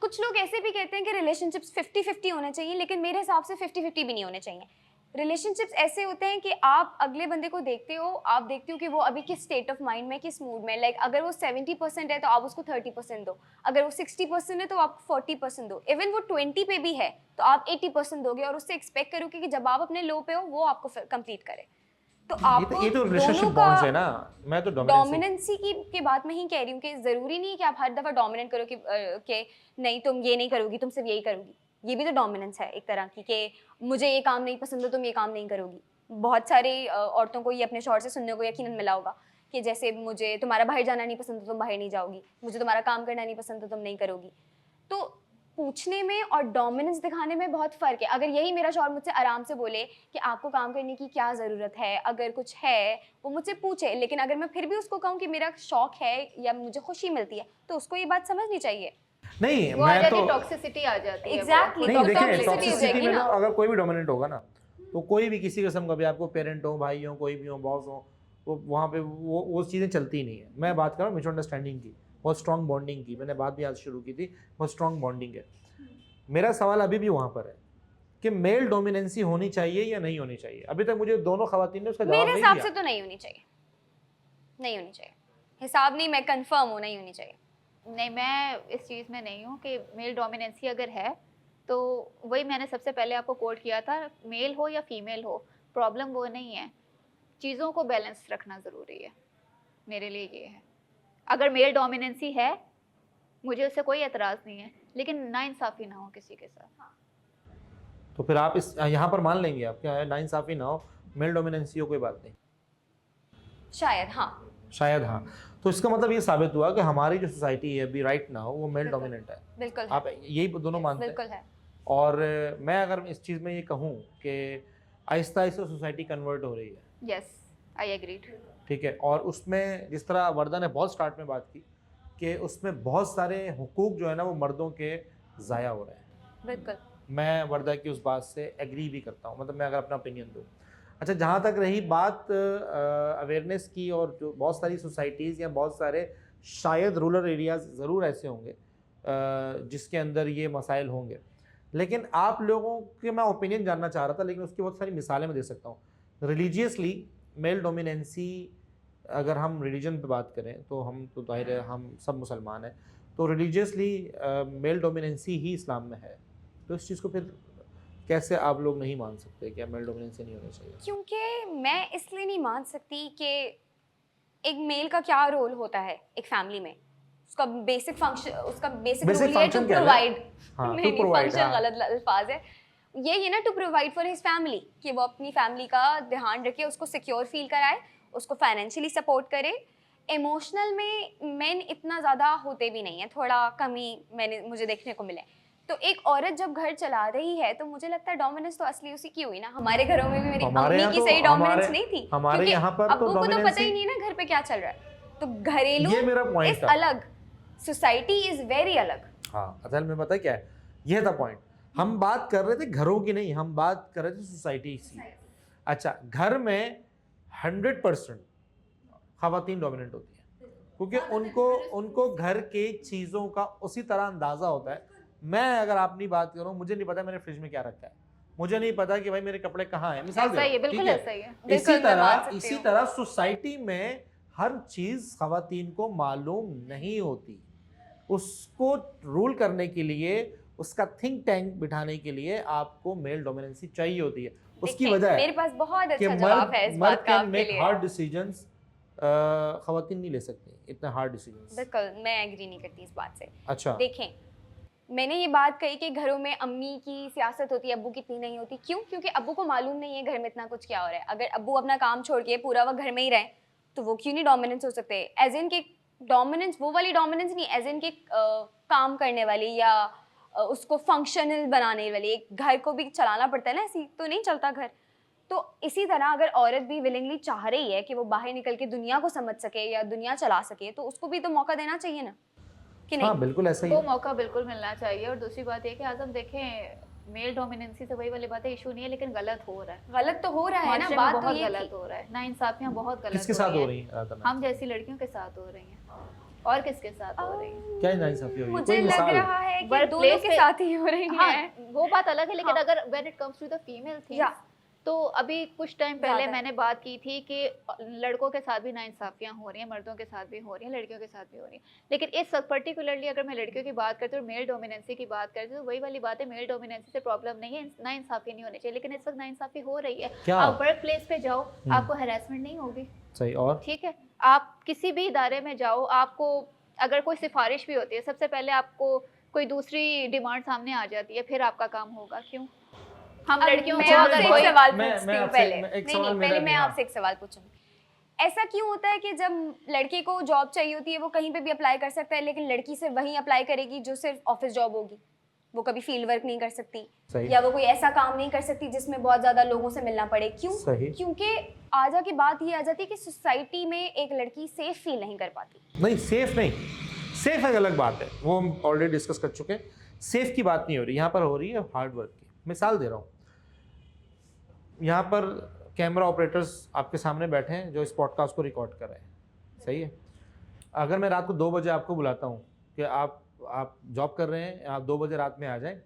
कुछ लोग ऐसे भी कहते हैं कि रिलेशनशिप्स 50-50 होने चाहिए, लेकिन मेरे हिसाब से 50-50 भी नहीं होने चाहिए। रिलेशनशिप्स ऐसे होते हैं कि आप अगले बंदे को देखते हो, आप देखते हो कि वो अभी किस स्टेट ऑफ माइंड में, किस मूड में, लाइक अगर वो 70% है तो आप उसको 30% दो, अगर वो 60% है तो आप 40% दो, इवन वो 20 पे भी है तो आप 80% दोगे और उससे एक्सपेक्ट करोगे कि जब आप अपने लो पे हो वो आपको कंप्लीट करे। तो आपको ये तो रिलेशनशिप दोनों बॉन्ड्स का है ना, मैं तो डोमिनेंसी की बात मैं ही कह रही हूँ कि ज़रूरी नहीं है कि आप हर दफ़ा डोमिनेट करो कि नहीं तुम ये नहीं करोगी, तुम सिर्फ यही करोगी। ये भी तो डोमिनेंस है एक तरह की कि मुझे ये काम नहीं पसंद है, तुम ये काम नहीं करोगी। बहुत सारी औरतों को ये अपने शौहर से सुनने को यकीनन मिला होगा कि जैसे मुझे तुम्हारा बाहर जाना नहीं पसंद तो तुम बाहर नहीं जाओगी, मुझे तुम्हारा काम करना नहीं पसंद तो तुम नहीं करोगी। तो पूछने में और डोमिनेंस दिखाने में बहुत फ़र्क है। अगर यही मेरा शौहर मुझसे आराम से बोले कि आपको काम करने की क्या ज़रूरत है, अगर कुछ है वो मुझसे पूछे, लेकिन अगर मैं फिर भी उसको कहूँ कि मेरा शौक है या मुझे खुशी मिलती है, तो उसको ये बात समझनी चाहिए। नहीं, वो आ मैं जाती तो है, टॉक्सिसिटी आ जाती है। Exactly, नहीं तो देखिए toxicity हो टॉक्सिसिटी जाएगी में ना। तो अगर कोई भी डोमिनेंट होगा ना तो कोई भी किसी किस्म का भी, आपको पेरेंट हो, भाई हो, कोई भी हो, बॉस हो, वो वहाँ पे वो चीज़ें चलती ही नहीं है। मैं बात कर रहा हूँ म्यूचुअल अंडरस्टैंडिंग की, बहुत स्ट्रॉन्ग बॉन्डिंग की। मैंने बात भी आज शुरू की थी, बहुत स्ट्रॉन्ग बॉन्डिंग है। मेरा सवाल अभी भी वहाँ पर है कि मेल डोमिनेंसी होनी चाहिए या नहीं होनी चाहिए। अभी तक मुझे दोनों खवातीन ने उसका जवाब मेरे नहीं हिसाब दिया। से तो नहीं होनी चाहिए, नहीं होनी चाहिए। हिसाब नहीं, मैं कंफर्म हूँ नहीं होनी चाहिए। नहीं, मैं इस चीज़ में नहीं हूँ कि मेल डोमिनेंसी अगर है तो वही मैंने सबसे पहले आपको कोट किया था, मेल हो या फीमेल हो, प्रॉब्लम वो नहीं है, चीज़ों को बैलेंस रखना ज़रूरी है। मेरे लिए ये है, अगर मेल डोमिनेंसी है मुझे उससे कोई एतराज़ नहीं है, लेकिन नाइंसाफ़ी ना हो किसी के साथ। तो फिर आप इस यहाँ पर मान लेंगे आप क्या है, नाइंसाफ़ी ना हो, मेल डोमिनेंसी हो कोई बात नहीं, शायद हाँ। शायद हाँ। तो इसका मतलब ये साबित हुआ कि हमारी जो सोसाइटी है अभी राइट नाउ वो मेल बिल्कुल। डोमिनेंट है। बिल्कुल है, आप यही दोनों मानते हैं? बिल्कुल है। और मैं अगर इस चीज़ में ये कहूँ कि आहिस्ता आहिस्ता सोसाइटी कन्वर्ट हो रही है, यस, आई एग्रीड। ठीक है, और उसमें जिस तरह वर्दा ने बहुत स्टार्ट में बात की कि उसमें बहुत सारे हुकूक जो है ना वो मर्दों के ज़ाया हो रहे हैं। बिल्कुल। मैं वर्दा की उस बात से एग्री भी करता हूँ, मतलब मैं अगर अपना ओपिनियन दूँ। अच्छा, जहाँ तक रही बात अवेयरनेस की, और जो बहुत सारी सोसाइटीज़ या बहुत सारे शायद रूरल एरियाज़ ज़रूर ऐसे होंगे जिसके अंदर ये मसाइल होंगे, लेकिन आप लोगों के मैं ओपिनियन जानना चाह रहा था, लेकिन उसकी बहुत सारी मिसालें मैं दे सकता हूँ। रिलीजियसली मेल डोमिनेंसी, अगर हम रिलीजन पे बात करें तो हम तो जाहिर है हम सब मुसलमान हैं, तो रिलीजियसली मेल डोमिनेंसी ही इस्लाम में है। तो इस चीज़ को फिर कैसे आप लोग नहीं मान सकते कि मेल डोमिनेंसी नहीं होनी चाहिए? क्योंकि मैं इसलिए नहीं मान सकती कि एक मेल का क्या रोल होता है एक फैमिली में। उसका बेसिक फंक्शन, उसका बेसिक Basic रोल ये है टू function क्या है? प्रोवाइड। हाँ, नहीं to provide, फंक्शन हाँ। गलत अल्फाज है। ये ना to provide for his family, कि वो अपनी फैमिली का ध्यान रखे, उसको सिक्योर फील कराए, उसको फाइनेंशियली सपोर्ट करे। इमोशनल में मेन इतना ज़्यादा होते भी नहीं है, थोड़ा कमी मुझे देखने को मिले। तो एक औरत जब घर चला रही है तो मुझे लगता है डोमिनेंस तो असली उसी की हुई ना। हमारे घरों में भी मेरी हमारे अम्मी यहाँ की तो सही डोमिनेंस हमारे नहीं थी, हमारे क्योंकि यहाँ पर तो अब्बू को तो पता ही डोमिनेंसी, नहीं ना घर पे क्या चल रहा है। तो घरेलू ये मेरा point इज था। अलग, सोसाइटी इज वेरी अलग। हाँ, असल में पता है क्या है, ये था पॉइंट। हम बात कर रहे थे घरों की नहीं, हम बात कर रहे थे सोसाइटी की। अच्छा, घर में 100% खवातीन डोमिनेंट होती है, क्योंकि उनको घर के चीज़ों का उसी तरह अंदाज़ा होता है। मैं अगर अपनी बात करूँ, मुझे नहीं पता मेरे फ्रिज में क्या रखा है, मुझे नहीं पता कि भाई मेरे कपड़े कहाँ हैं, मिसाल ऐसा ही है, दे रहा हूँ, बिल्कुल ठीक ऐसा ही है। बिल्कुल, मैं मान सकती इसी हूँ। तरह सोसाइटी में हर चीज़ खवातीन को मालूम नहीं होती। उसको रूल करने के लिए, उसका थिंक टैंक बिठाने के लिए आपको मेल डोमिनेंसी चाहिए होती है। उसकी देखिए, वजह है मेरे पास बहुत कि अच्छा जवाब है इस मर्द बात का कैन आपके मेक लिए। हार्ड डिसीजंस, खवातीन नहीं ले सकती इतने हार्ड डिसीजंस। बिल्कुल, मैं एग्री नहीं करती इस बात से। अच्छा, देखें, मैंने ये बात कही कि घरों में अम्मी की सियासत होती है, अब्बू की इतनी नहीं होती। क्यों? क्योंकि अब्बू को मालूम नहीं है घर में इतना कुछ क्या हो रहा है। अगर अब्बू अपना काम छोड़ के पूरा वक्त घर में ही रहें तो वो क्यों नहीं डोमिनेंस हो सकते? एज इन के डोमिनेंस, वो वाली डोमिनेंस नहीं, एज इन के काम करने वाली या उसको फंक्शनल बनाने वाली। एक घर को भी चलाना पड़ता है ना, ऐसी तो नहीं चलता घर। तो इसी तरह अगर औरत भी विलिंगली चाह रही है कि वो बाहर निकल के दुनिया को समझ सके या दुनिया चला सके, तो उसको भी तो मौका देना चाहिए ना, कि नहीं? हाँ बिल्कुल ऐसा ही वो है। मौका बिल्कुल मिलना चाहिए। और दूसरी बात ये कि आजम देखें, मेल डोमिनेंसी से वही वाली बात है, इशू नहीं है, लेकिन गलत हो रहा है। गलत तो हो रहा है ना, माशरे में बात तो बहुत ये गलत हो रहा है, नाइंसाफियां बहुत गलत किसके साथ हो रही है? हम जैसी लड़कियों के साथ हो रही हैं, और किसके साथ हो रही हैं? क्या नाइंसाफी हुई? मुझे कोई लग मिसाल? रहा है कि Workplace दोनों के पे- साथ ही हो रही हाँ, है। वो बात अलग है, लेकिन हाँ। अगर when it comes to the female things, या तो अभी कुछ टाइम पहले ज़्यादा। मैंने बात की थी कि लड़कों के साथ भी नाइंसाफियां हो रही हैं, मर्दों के साथ भी हो रही हैं, लड़कियों के साथ भी हो रही हैं। लेकिन इस वक्त पर्टिकुलरली अगर मैं लड़कियों की बात करती हूँ और मेल डोमिनेंसी की बात करती हूँ, तो वही वाली बात है, मेल डोमिनेंसी से प्रॉब्लम नहीं है, नाइंसाफी नहीं होनी चाहिए, लेकिन इस वक्त नाइंसाफी हो रही है। क्या? आप वर्क प्लेस पे जाओ, आपको हरासमेंट नहीं होगी, सही, और ठीक है? आप किसी भी इदारे में जाओ, आपको अगर कोई सिफारिश भी होती है, सबसे पहले आपको कोई दूसरी डिमांड सामने आ जाती है, फिर आपका काम होगा। क्यों? हम अब लड़कियों मैं को आपसे अगर एक कोई सवाल मैं पूछती हूँ आपसे- पहले। मैं- एक नहीं सवाल नहीं, मेरा पहले भी, मैं हाँ। आपसे एक सवाल पूछूंगी। ऐसा क्यों होता है कि जब लड़के को जॉब चाहिए होती है वो कहीं पे भी अप्लाई कर सकता है, लेकिन लड़की सिर्फ वहीं अप्लाई करेगी जो सिर्फ ऑफिस जॉब होगी? वो कभी फील्ड वर्क नहीं कर सकती, सही। या वो कोई ऐसा काम नहीं कर सकती जिसमें बहुत ज्यादा लोगों से मिलना पड़े। क्यों? सही। क्योंकि आजा की बात ये आ जाती है कि सोसाइटी में एक लड़की सेफ फील नहीं कर पाती। नहीं, सेफ नहीं, सेफ एक अलग बात है, वो हम ऑलरेडी डिस्कस कर चुके हैं। सेफ की बात नहीं हो रही यहाँ पर, हो रही है हार्ड वर्क की। मिसाल दे रहा हूँ, यहाँ पर कैमरा ऑपरेटर्स आपके सामने बैठे हैं जो इस पॉडकास्ट को रिकॉर्ड कर रहे हैं, सही है? अगर मैं रात को 2 बजे आपको बुलाता हूँ कि आप जॉब कर रहे हैं, आप 2 बजे रात में आ जाएं,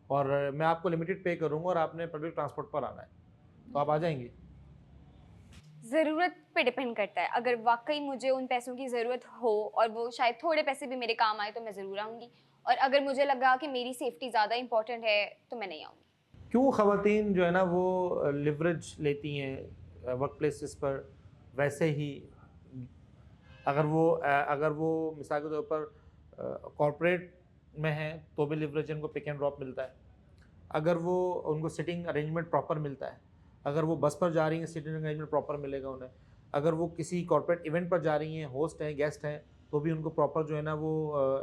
और मैं आपको लिमिटेड पे करूँगा और आपने पब्लिक ट्रांसपोर्ट पर आना है, तो आप आ जाएंगे? ज़रूरत पे डिपेंड करता है। अगर वाकई मुझे उन पैसों की ज़रूरत हो और वो शायद थोड़े पैसे भी मेरे काम आए तो मैं ज़रूर आऊँगी, और अगर मुझे लगा कि मेरी सेफ्टी ज़्यादा इंपॉर्टेंट है तो मैं नहीं आऊँगी। क्यों खवातीन जो है ना वो लिवरेज लेती हैं वर्क प्लेसेस पर? वैसे ही अगर वो मिसाल के तौर पर कॉर्पोरेट में हैं तो भी लिवरेज, उनको पिक एंड ड्रॉप मिलता है। अगर वो उनको सिटिंग अरेंजमेंट प्रॉपर मिलता है, अगर वो बस पर जा रही हैं सीटिंग अरेंजमेंट प्रॉपर मिलेगा उन्हें, अगर वो किसी कॉर्पोरेट इवेंट पर जा रही हैं, होस्ट हैं, गेस्ट हैं, तो भी उनको प्रॉपर जो है ना वो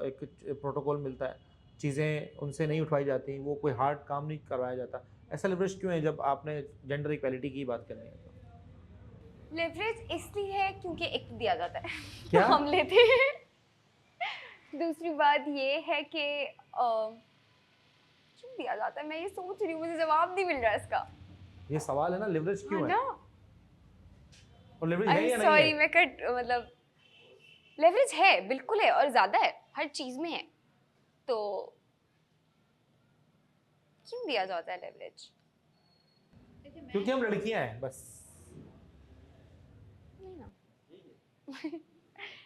एक प्रोटोकॉल मिलता है, चीज़ें उनसे नहीं उठवाई जाती, वो कोई हार्ड काम नहीं करवाया जाता। ऐसा लिवरेज क्यों है जब आपने जेंडर इक्वालिटी की बात करनी है? लिवरेज इसलिए है क्योंकि एक दिया जाता है क्या? हम लेते हैं। दूसरी बात ये है कि क्यों दिया जाता है, मैं ये सोच रही हूँ, मुझे जवाब नहीं मिल रहा है इसका। ये सवाल है ना, लिवरेज क्यों है ना और लिवरेज है या नहीं सॉरी है? मैं कट मतलब लेवरेज है, बिल्कुल है, और ज्यादा है, हर चीज में है। तो क्यों दिया जाता है लेवरेज? क्योंकि हम लड़कियां हैं बस। नहीं ना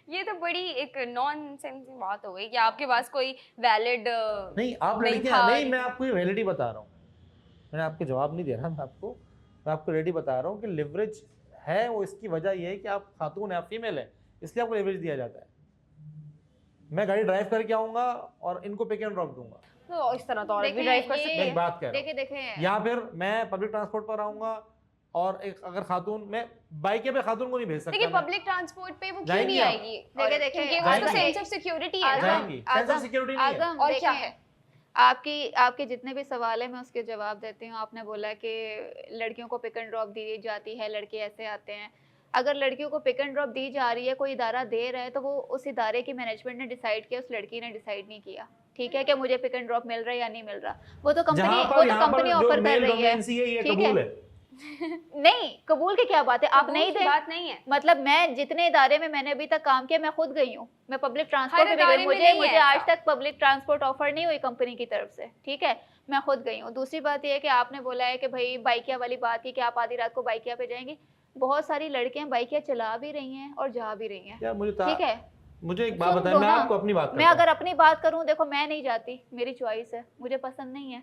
ये तो बड़ी एक नॉनसेंस बात हो गई कि आपके पास कोई वैलिड नहीं, आप लड़कियां नहीं, मैं आपको ये रियलिटी बता रहा हूँ, मैंने आपके जवाब नहीं दे रहा, मैं आपको रियलिटी बता रहा हूँ कि लिवरेज है। वो इसकी वजह ये है कि आप खातून हैं, आप फीमेल हैं, इसलिए आपको लिवरेज दिया जाता है। मैं गाड़ी ड्राइव करके आऊंगा और इनको पिक एंड ड्रॉप दूंगा, तो इस तरह तो और भी देखें, ड्राइव कर ये- सकते मैं एक हैं। बात कह रहा हूँ। देखें या फिर मैं पब्लिक ट्रांसपोर्ट पर आऊंगा और एक अगर खातून, मैं बाइक पे खातून को नहीं भेज सकता। देखिए मैं। पब्लिक ट्रांसपोर्ट पे वो क्यों जाएंगी नहीं आप? आएगी? देखिए, और देखिए, क्योंकि वो तो जाएंगी। सेंस ऑफ सिक्योरिटी है ना। जाएंगी, सेंस ऑफ सिक्योरिटी नहीं है। आजम और क्या देखें, है? आपके जितने भी सवाल है मैं उसके जवाब देती हूँ। आपने बोला कि लड़कियों को पिक एंड ड्रॉप दी जाती है, लड़के ऐसे आते हैं। अगर लड़कियों को पिक एंड ड्रॉप दी जा रही है, कोई इदारा दे रहा है, तो वो उस इदारे की मैनेजमेंट ने डिसाइड किया, उस लड़की ने डिसाइड नहीं किया, ठीक है, कि मुझे पिक एंड ड्रॉप मिल रहा है या नहीं मिल रहा। वो तो कंपनी जहाँ पर यहाँ पर जो ऑफर कर मेल रही है, डोमिनेंसी है ये ठीक कबूल है। है। नहीं, कबूल की क्या बात है, आप कबूल नहीं की दे। बात नहीं है। मतलब मैं जितने इदारे में मैंने अभी तक काम किया, मैं खुद गई हूँ, मैं पब्लिक ट्रांसपोर्ट हर पे भी इदारे गई, में मुझे नहीं है मुझे आज ऐसा। तक पब्लिक ट्रांसपोर्ट ऑफर नहीं हुई कंपनी की तरफ से, ठीक है, मैं खुद गई हूँ। दूसरी बात यह है कि आपने बोला है कि भाई बाइकिया वाली बात की कि आप आधी रात को बाइकिया पे जाएंगी। बहुत सारी लड़कियां बाइकिया चला भी रही हैं और जा भी रही हैं, यार ठीक है। मुझे एक बात सुन बताएं, लो मैं ना। आपको अपनी बात मैं करता अगर अपनी बात करूं, देखो मैं नहीं जाती, मेरी चॉइस है, मुझे पसंद नहीं है।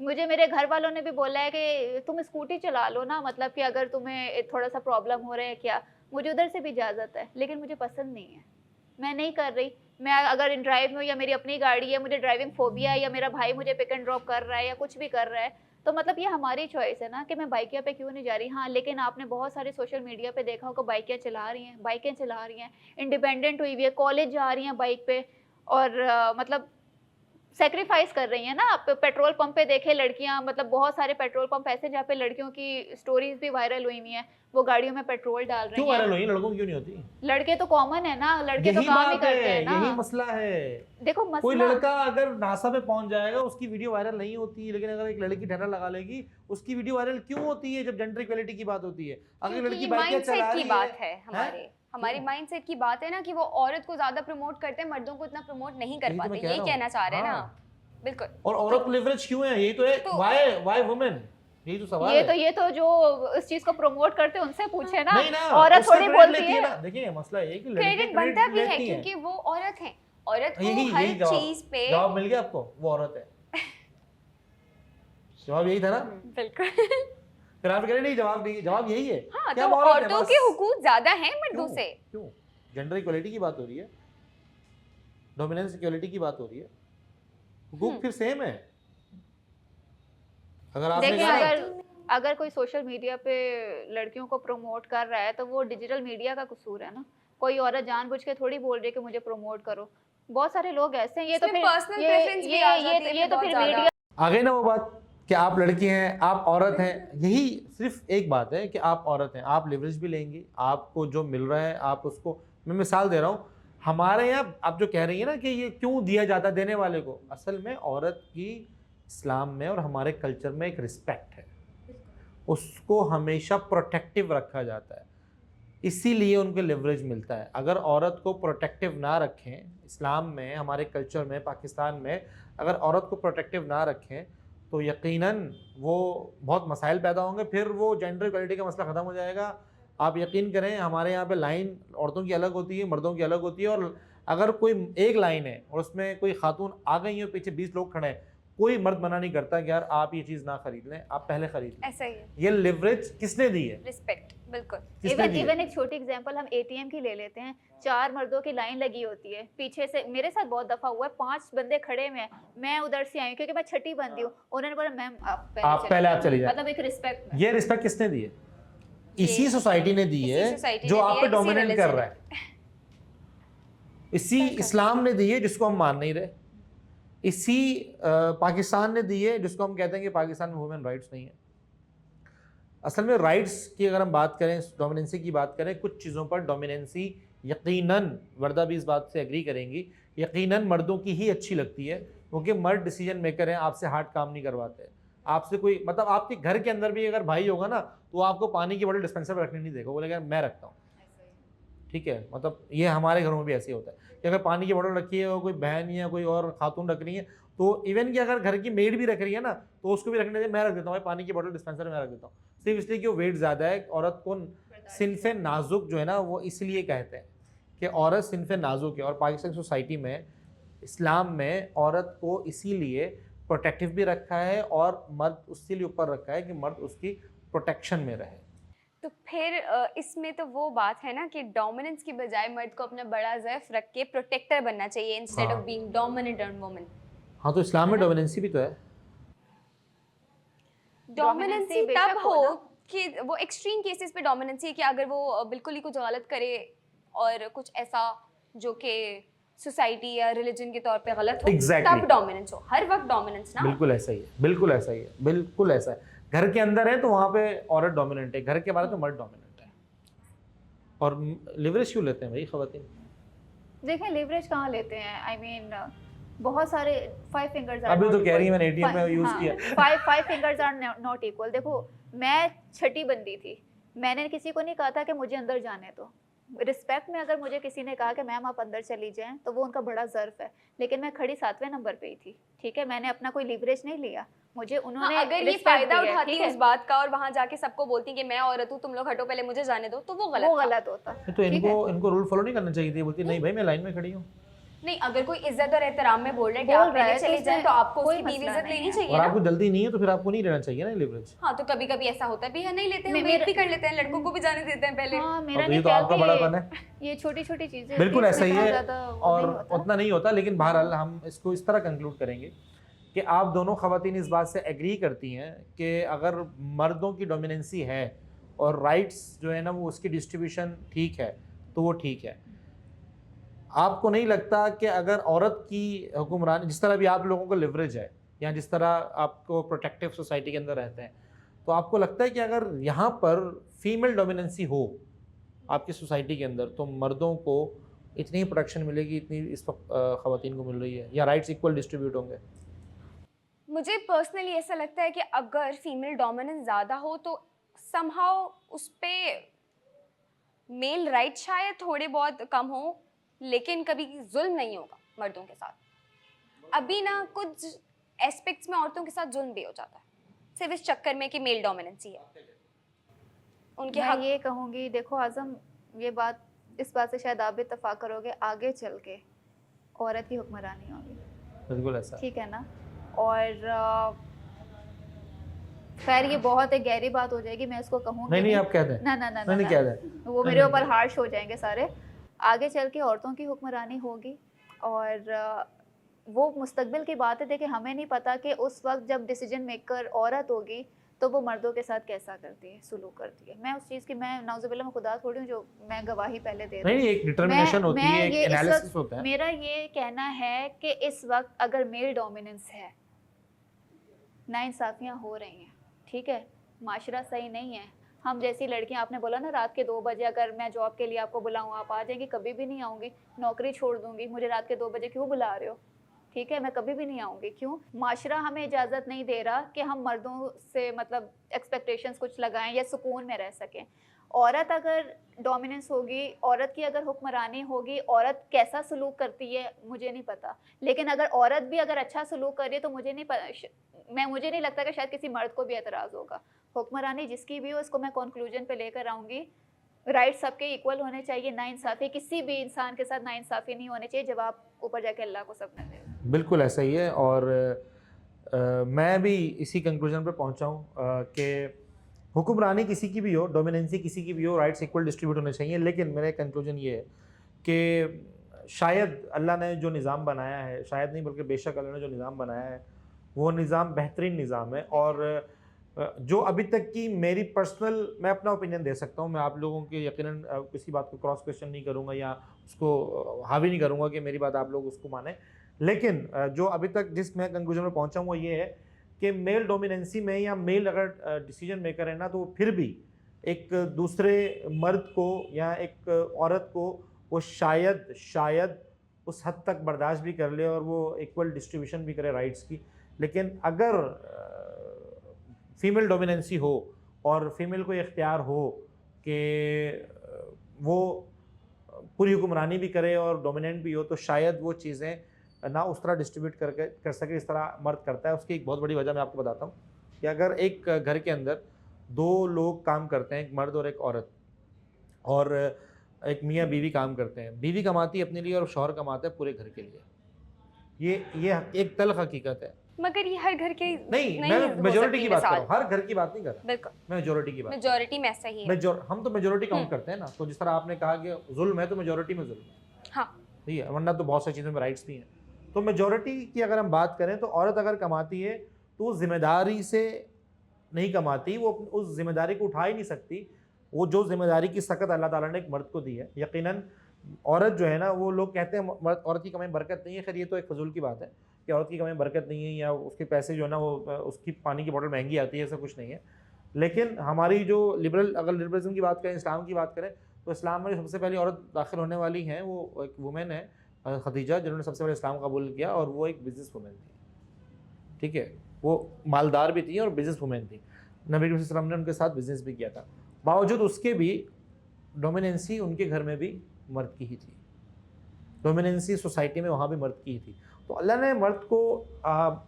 मुझे मेरे घर वालों ने भी बोला है कि तुम स्कूटी चला लो ना, मतलब कि अगर तुम्हें थोड़ा सा प्रॉब्लम हो रहा है क्या, मुझे उधर से भी इजाज़त है, लेकिन मुझे पसंद नहीं है, मैं नहीं कर रही। मैं अगर इन ड्राइव में हूं या मेरी अपनी गाड़ी है, मुझे ड्राइविंग फोबिया है, या मेरा भाई मुझे पिक एंड ड्रॉप कर रहा है या कुछ भी कर रहा है, तो मतलब ये हमारी चॉइस है ना कि मैं बाइकिया पे क्यों नहीं जा रही। हाँ, लेकिन आपने बहुत सारे सोशल मीडिया पे देखा होगा, बाइकें चला रही हैं, बाइकें चला रही हैं, इंडिपेंडेंट हुई हुई है, कॉलेज जा रही हैं बाइक पे, और मतलब सेक्रीफाइस कर रही हैं ना। आप पेट्रोल पंप पे देखे लड़कियां, मतलब बहुत सारे पेट्रोल पंप ऐसे जहाँ पे लड़कियों की स्टोरीज भी वायरल हुई हुई हैं, वो गाड़ियों में पेट्रोल डाल क्यों रही वायरल हैं। हुई, लड़कों की क्यों नहीं होती? लड़के तो कॉमन है ना, लड़के तो यही काम ही बात करते हैं है, ना। यही मसला है। देखो कोई मसला, लड़का अगर नासा पे पहुंच जाएगा उसकी वीडियो वायरल नहीं होती, लेकिन अगर एक लड़की ठहरा लगा लेगी उसकी वीडियो वायरल क्यों होती है जब जेंडर इक्वालिटी की बात होती है? अगर क्योंकि लड़की ये बाइक चला माइंडसेट रही की बात है हमारी क्यों? माइंडसेट की बात है ना कि वो औरत को ज्यादा प्रमोट करते हैं, मर्दों को इतना प्रमोट नहीं कर यही तो मैं पाते। कह यही रहा हूँ। कहना चाह रहे हैं ना हाँ। आप? बिल्कुल। और औरत को लिवरेज क्यों है, यही तो है। तो- व्हाई वुमेन, यही तो सवाल है। ये तो जो इस चीज को प्रमोट करते हैं उनसे पूछे ना, नहीं ना, औरत उसका थोड़ी credit बोलती लेती है ना। देखिए मसला ये है कि लड़कियां क्रेडिट बनता भी है लेती हैं। क्योंकि वो औरत है, औरत को यही हर जवाब, चीज पे जवाब मिल गया आपको, वो औरत है। जवाब यही था ना? बिल्कुल। फिर आप कह रहे नहीं जवाब नहीं, जवाब यही है। हाँ, क्या तो औरत है औरतों बस। के हुकूक ज्यादा हैं मर्दों क्यों? से। क्यों? जेंडर इक्वालिटी की बात हो रही है, डोमिनेंस इक्वालिटी की बात हो रही है, हुकूक फिर सेम है। अगर आपने देखिए, कहा अगर कोई सोशल मीडिया पे लड़कियों को प्रमोट कर रहा है तो वो डिजिटल मीडिया का कसूर है ना। कोई औरत जानबूझ के थोड़ी बोल रही है कि मुझे प्रमोट करो। बहुत सारे लोग ऐसे हैं, ये तो इसमें फिर personal preference भी आ जाती है ये तो बहुत फिर ज्यादा। मीडिया आ गई ना वो बात कि आप लड़की हैं, आप औरत हैं। यही सिर्फ एक बात है कि आप औरत हैं, आप लिवरेज भी लेंगी, आपको जो मिल रहा है आप उसको, मैं मिसाल दे रहा हूँ, हमारे यहाँ आप जो कह रही है ना कि ये क्यों दिया जाता है देने वाले को, असल में औरत की इस्लाम में और हमारे कल्चर में एक रिस्पेक्ट है, उसको हमेशा प्रोटेक्टिव रखा जाता है, इसीलिए उनको लिवरेज मिलता है। अगर औरत को प्रोटेक्टिव ना रखें, इस्लाम में, हमारे कल्चर में, पाकिस्तान में अगर औरत को प्रोटेक्टिव ना रखें तो यकीनन वो बहुत मसाइल पैदा होंगे, फिर वो जेंडर इक्वालिटी का मसला ख़त्म हो जाएगा। आप यकीन करें, हमारे यहाँ पे लाइन औरतों की अलग होती है, मर्दों की अलग होती है, और अगर कोई एक लाइन है और उसमें कोई खातून आ गई है, पीछे 20 लोग खड़े हैं, कोई मर्द मना नहीं करता कि यार आप ये चीज़ ना खरीद लें, आप पहले खरीद लें। ऐसा ही है, ये लिवरेज किसने दी है? रिस्पेक्ट, बिल्कुल। किसने दी है? इवन एक छोटी एग्जांपल हम एटीएम की ले लेते हैं, 4 मर्दों की लाइन लगी होती है, पीछे से मेरे साथ बहुत दफा हुआ है, 5 बंदे खड़े हुए हैं, मैं उधर से आई हूं क्योंकि मैं छठी बंदी हूँ, उन्होंने बोला मैम आप पहले आप चली जाए। मतलब एक रिस्पेक्ट में। ये रिस्पेक्ट किसने दी है? इसी ये- सोसाइटी ने दी इसी है society जो ने आप दी पे है, इसी डोमिनेट कर religion रहा है। इसी बिल्कुल। इस्लाम ने दी है जिसको हम मान नहीं रहे, इसी पाकिस्तान ने दी है जिसको हम कहते हैं कि पाकिस्तान में वुमेन राइट्स नहीं है। असल में राइट्स की अगर हम बात करें, डोमिनेंसी की बात करें, कुछ चीज़ों पर डोमिनेंसी यकीनन, वर्दा भी इस बात से एग्री करेंगी, यकीनन मर्दों की ही अच्छी लगती है, क्योंकि मर्द डिसीजन मेकर हैं, आपसे हार्ड काम नहीं करवाते, आपसे कोई मतलब आपके घर के अंदर भी अगर भाई होगा ना तो आपको पानी की बॉटल डिस्पेंसर पर रखने नहीं देगा, बोलेगा मैं रखता हूँ, ठीक है। मतलब ये हमारे घरों में भी ऐसे ही होता है कि अगर पानी की बोतल रखी है और कोई बहन या कोई और खातून रख रही है, तो इवन कि अगर घर की मेड भी रख रही है ना तो उसको भी रखने दे, मैं रख देता हूँ भाई, पानी की बोतल डिस्पेंसर में रख देता हूँ, सिर्फ इसलिए कि वो वेट ज़्यादा है। औरत को सिनफे नाजुक जो है ना वो इसलिए कहते हैं कि औरत सिनफे नाजुक है, और पाकिस्तान सोसाइटी में, इस्लाम में औरत को इसीलिए प्रोटेक्टिव भी रखा है और मर्द उसके लिए ऊपर रखा है कि मर्द उसकी प्रोटेक्शन में रहे। तो फिर इसमें तो वो बात है ना कि डोमिनेंस की बजाय मर्द को अपना बड़ा ज़र्फ रख के प्रोटेक्टर बनना चाहिए इंस्टेड हाँ। Of being dominant on woman. हाँ, तो इस्लाम में डोमिनेंसी भी तो है। डोमिनेंसी Dominancy तब बेशक हो हो ना। कि वो एक्सट्रीम केसेस पे डोमिनेंसी है कि अगर वो बिल्कुल ही कुछ गलत करे और कुछ ऐसा जो कि सोसाइटी या रिलीजन के तौर पे गलत हो, Exactly. तब डोमिनेंस हो। हर वक्त डोमिनेंस ना हो। बिल्कुल ऐसा ही है, बिल्कुल ऐसा ही है, बिल्कुल ऐसा है। घर के अंदर है तो वहाँ पे औरत डोमिनेंट है, घर के बाहर तो मर्द डोमिनेंट है। और लिवरेज क्यों लेते हैं भाई खवातीन? देखें लिवरेज कहाँ लेते हैं, आई मीन बहुत सारे 5 फिंगर्स अभी तो कह रही है मैंने एटीएम में यूज किया। 5 फिंगर्स आर नॉट इक्वल। देखो मैं छठी बंदी थी, मैंने किसी को नहीं कहा था कि मुझे अंदर जाने दो। रिस्पेक्ट में अगर मुझे किसी ने कहा कि मैम आप अंदर चली जाएं तो वो उनका बड़ा ज़र्फ है, लेकिन मैं खड़ी 7वें नंबर पे ही थी, ठीक है। मैंने अपना कोई लिवरेज नहीं लिया, मुझे उन्होंने हाँ, अगर ये respect फायदा दिया, उठाती ठीक है है? उस बात का और वहां जाके सबको बोलती कि मैं औरत हूँ, तुम लोग हटो पहले मुझे जाने दो, तो वो गलत वो था। गलत होता। तो इनको रूल फॉलो नहीं करना चाहिए थी, बोलती नहीं भाई मैं लाइन में खड़ी हूँ। नहीं, अगर कोई इज्जत और एहतराम में बोल रहा है कि बोल आप रहा पहले है तो चले जाएं तो उसमें आपको कोई उसकी भी मसला इज्जत नहीं लेनी है। चाहिए और ना। आपको जल्दी नहीं है तो फिर आपको नहीं रहना चाहिए ना लिवरेज। हाँ, तो कभी कभी ऐसा होता भी है, नहीं लेते हैं, मे- वेट मेरा- भी कर लेते हैं, लड़कों को भी जाने देते हैं पहले। हाँ, मेरा अब नहीं ये तो आपका ख्याल बड़ापन है। कि ये छोटी छोटी चीजें बिल्कुल ऐसा ही है, और और उतना नहीं होता। लेकिन बहरहाल हम इसको इस तरह कंक्लूड करेंगे कि आप दोनों खवातीन इस बात से एग्री करती हैं कि अगर मर्दों की डोमिनेंसी है और राइट्स जो है ना वो उसकी डिस्ट्रीब्यूशन ठीक है तो वो ठीक है। आपको नहीं लगता कि अगर औरत की हुक्मरानी, जिस तरह भी आप लोगों को लिवरेज है या जिस तरह आपको प्रोटेक्टिव सोसाइटी के अंदर रहते हैं, तो आपको लगता है कि अगर यहाँ पर फीमेल डोमिनेंसी हो आपकी सोसाइटी के अंदर तो मर्दों को इतनी ही प्रोटेक्शन मिलेगी इतनी इस वक्त खवातीन को मिल रही है, या राइट्स इक्वल डिस्ट्रीब्यूट होंगे? मुझे पर्सनली ऐसा लगता है कि अगर फीमेल डोमिनेंस ज़्यादा हो तो समहाउ उस पे मेल राइट शायद थोड़े बहुत कम हो, लेकिन कभी जुल्म नहीं होगा मर्दों के साथ। अभी ना कुछ एस्पेक्ट्स में औरतों के साथ जुल्म भी हो जाता है, सिर्फ इस चक्कर में कि मेल डोमिनेंसी है। उनके मैं हक ये कहूँगी, देखो आज़म, ये बात, इस बात से शायद आप भी इत्तेफाक करोगे, आगे चल के औरत की हुक्मरानी होगी, बिल्कुल ऐसा। ठीक है ना। और खैर ये बहुत एक गहरी बात हो जाएगी, मैं इसको कहूँगी नहीं आप कह दें। ना ना ना नहीं ना, कह दें। वो नहीं, मेरे नहीं, ऊपर नहीं। हार्श हो जाएंगे सारे। आगे चल के औरतों की हुक्मरानी होगी, और वो मुस्तकबिल की बात है। देखिए हमें नहीं पता कि उस वक्त जब डिसीजन मेकर औरत होगी तो वो मर्दों के साथ कैसा करती है, सुलूक करती है। मैं उस चीज़ की, मैं नाउज़ुबिल्लाह, मैं खुदा थोड़ी हूँ जो मैं गवाही पहले दे नहीं, एक डिटर्मिनेशन होती है, एक ये इस एनालिसिस वक्त होता है। मेरा ये कहना है कि इस वक्त अगर मेल डोमिनेंस है, नाइंसाफ़ियाँ हो रही हैं, ठीक है, माशरा सही नहीं है। हम जैसी लड़कियां, आपने बोला ना रात के 2 बजे अगर मैं जॉब के लिए आपको बुलाऊं आप आ जाएंगी, कभी भी नहीं आऊँगी, नौकरी छोड़ दूंगी, मुझे रात के 2 बजे क्यों बुला रहे हो, ठीक है, मैं कभी भी नहीं आऊँगी। क्यों? माशरा हमें इजाज़त नहीं दे रहा कि हम मर्दों से मतलब एक्सपेक्टेशंस कुछ लगाएं या सुकून में रह सकें। औरत अगर डोमिनेंस होगी, औरत की अगर हुक्मरानी होगी, औरत कैसा सलूक करती है मुझे नहीं पता, लेकिन अगर औरत भी अगर अच्छा सलूक कर रही है तो मुझे नहीं लगता कि शायद किसी मर्द को भी एतराज़ होगा। हुक्मरानी जिसकी भी हो, इसको मैं कंक्लूजन पे लेकर आऊँगी, राइट सबके इक्वल होने चाहिए, नाइंसाफ़ी किसी भी इंसान के साथ नाइंसाफ़ी नहीं होनी चाहिए, जब आप ऊपर जाके अल्लाह को सब न दे। बिल्कुल ऐसा ही है। और मैं भी इसी कंक्लूजन पे पहुंचा हूँ कि हुक्मरानी किसी की भी हो, डोमिनेंसी किसी की भी हो, राइट्स इक्वल डिस्ट्रीब्यूट होने चाहिए। लेकिन मेरा कंक्लूजन ये है कि शायद अल्लाह ने जो निज़ाम बनाया है, शायद नहीं बल्कि बेशक अल्लाह ने जो निज़ाम बनाया है वो निज़ाम बेहतरीन निज़ाम है। और जो अभी तक की मेरी पर्सनल, मैं अपना ओपिनियन दे सकता हूँ, मैं आप लोगों के यकीनन किसी बात को क्रॉस क्वेश्चन नहीं करूँगा या उसको हावी नहीं करूँगा कि मेरी बात आप लोग उसको माने। लेकिन जो अभी तक जिस मैं कंक्लूजन में पहुँचा हूँ वो ये है कि मेल डोमिनेंसी में या मेल अगर डिसीजन मेकर है ना, तो फिर भी एक दूसरे मर्द को या एक औरत को वो शायद उस हद तक बर्दाश्त भी कर ले और वो इक्वल डिस्ट्रीब्यूशन भी करे राइट्स की। लेकिन अगर फीमेल डोमिनेंसी हो और फीमेल को इख्तियार हो कि वो पूरी हुक्मरानी भी करे और डोमिनेंट भी हो, तो शायद वो चीज़ें ना उस तरह डिस्ट्रीब्यूट कर सके इस तरह मर्द करता है। उसकी एक बहुत बड़ी वजह मैं आपको बताता हूँ कि अगर एक घर के अंदर दो लोग काम करते हैं, एक मर्द और एक औरत, और एक मियाँ बीवी काम करते हैं, बीवी कमाती है अपने लिए और शौहर कमाता है पूरे घर के लिए, ये एक तल्ख हकीकत है। मगर ये हर घर के नहीं, मैं हो मेजोरिटी सकती की बात कर रहा मिसाल। हूँ, हर घर की बात नहीं कर रहा, बिल्कुल मैं मेजोरिटी की बात मेजोरिटी में ऐसा ही है। हम तो मेजोरिटी काउंट करते हैं ना। तो जिस तरह आपने कहा कि जुल्म है तो मेजोरिटी में जुल्म है, हाँ ठीक है, वरना तो बहुत सारी चीज़ों में राइट्स भी हैं। तो मेजोरिटी की अगर हम बात करें तो औरत अगर कमाती है तो वो जिम्मेदारी से नहीं कमाती, वो उस जिम्मेदारी को उठा ही नहीं सकती। वो जो जिम्मेदारी की सकत अल्लाह ताला ने एक मर्द को दी है, यकीनन औरत जो है ना, वो लोग कहते हैं मर्द औरत की कमाई बरकत नहीं है। खैर ये तो एक फजूल की बात है कि औरत की कमाई बरकत नहीं है या उसके पैसे जो है ना वो उसकी पानी की बोतल महंगी आती है, ऐसा कुछ नहीं है। लेकिन हमारी जो अगर लिबरलिज्म की बात करें, इस्लाम की बात करें, तो इस्लाम में जो सबसे पहली औरत दाखिल होने वाली हैं वो एक वुमेन है, खदीजा, जिन्होंने सबसे पहले इस्लाम कबूल किया, और वो एक बिज़नेस वुमेन थी। ठीक है, वो मालदार भी थी और बिज़नेस वुमेन थी। नबी करीम सल्लल्लाहु अलैहि वसल्लम ने उनके साथ बिज़नेस भी किया था। बावजूद उसके भी डोमिनेंसी उनके घर में भी मर्द की ही थी, डोमिनेंसी सोसाइटी में वहाँ भी मर्द की ही थी। तो अल्लाह ने मर्द को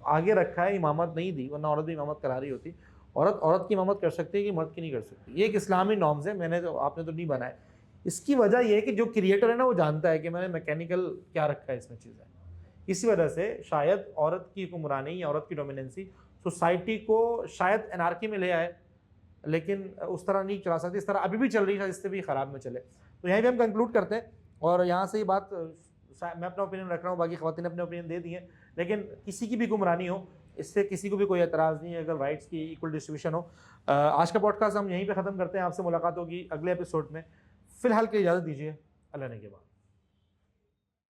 आगे रखा है, इमामत नहीं दी, वरना औरत भी इमामत करा रही होती। औरत की इमामत कर सकती है कि मर्द की नहीं कर सकती। ये एक इस्लामी नॉर्म्स है, आपने तो नहीं बनाए। इसकी वजह यह है कि जो क्रिएटर है ना वो जानता है कि मैंने मैकेनिकल क्या रखा है इसमें चीज़ें। इसी वजह से शायद औरत की हुक्मरानी या औरत की डोमिनेंसी सोसाइटी को शायद एनार्की में ले आए, लेकिन उस तरह नहीं चला सकती, इस तरह अभी भी चल रही है, इससे भी ख़राब में चले। तो यहीं पे हम कंक्लूड करते हैं और यहाँ से ये बात, मैं अपना ओपिनियन रख रहा हूँ, बाकी ख़वातीन अपने ओपिनियन दे दिए। लेकिन किसी की भी हुक्मरानी हो, इससे किसी को भी कोई एतराज़ नहीं है अगर राइट्स की इक्वल डिस्ट्रीब्यूशन हो। आज का पॉडकास्ट हम यहीं पे ख़त्म करते हैं। आपसे मुलाकात होगी अगले एपिसोड में। फ़िलहाल के इजाज़त दीजिए, अल्लाह ने के बाद।